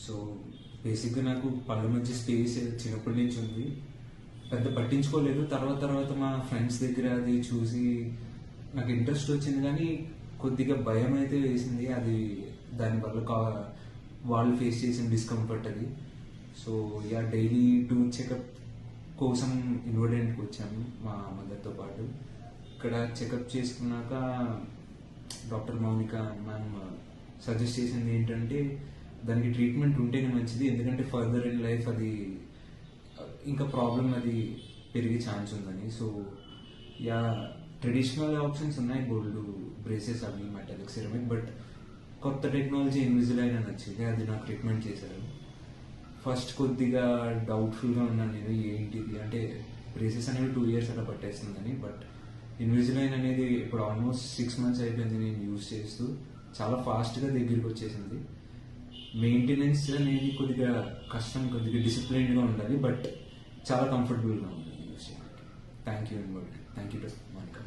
So బేసిక్గా నాకు పళ్ళ మధ్య స్పేస్ చిన్నప్పటి నుంచి ఉంది, పెద్ద పట్టించుకోలేదు. తర్వాత మా ఫ్రెండ్స్ దగ్గర అది చూసి నాకు ఇంట్రెస్ట్ వచ్చింది, కానీ కొద్దిగా భయం అయితే వేసింది. అది దానివల్ల వాళ్ళు ఫేస్ చేసిన డిస్కంఫర్ట్ అది. సో డైలీ టూత్ చెకప్ కోసం ఇన్వెడెంట్కి వచ్చాము మా మదర్తో పాటు. ఇక్కడ చెకప్ చేసుకున్నాక డాక్టర్ మౌనిక మ్యామ్ సజెస్ట్ చేసింది ఏంటంటే దానికి ట్రీట్మెంట్ ఉంటేనే మంచిది, ఎందుకంటే ఫర్దర్ ఇన్ లైఫ్ అది ఇంకా ప్రాబ్లం అది పెరిగే ఛాన్స్ ఉందని. సో ట్రెడిషనల్ ఆప్షన్స్ ఉన్నాయి, గోల్డ్ బ్రేసెస్ అవి మెటాలిక్ సిరమిక్, బట్ కొత్త టెక్నాలజీ ఇన్విజిలైన్ అని వచ్చింది, అది నాకు రికమెండ్ చేశారు. ఫస్ట్ కొద్దిగా డౌట్ఫుల్గా ఉన్నాను నేను, ఏంటిది అంటే బ్రేసెస్ అనేవి 2 years అలా పట్టేస్తుందని. బట్ ఇన్విజిలైన్ అనేది ఇప్పుడు ఆల్మోస్ట్ 6 months అయిపోయింది నేను యూజ్ చేస్తూ, చాలా ఫాస్ట్గా దగ్గరికి వచ్చేసింది. మెయింటెనెన్స్ అనేది కొద్దిగా కష్టం, కొద్దిగా డిసిప్లైన్డ్గా ఉండాలి, బట్ చాలా కంఫర్టబుల్గా ఉంది యూజ్ చేయడానికి. Thank you to Monika.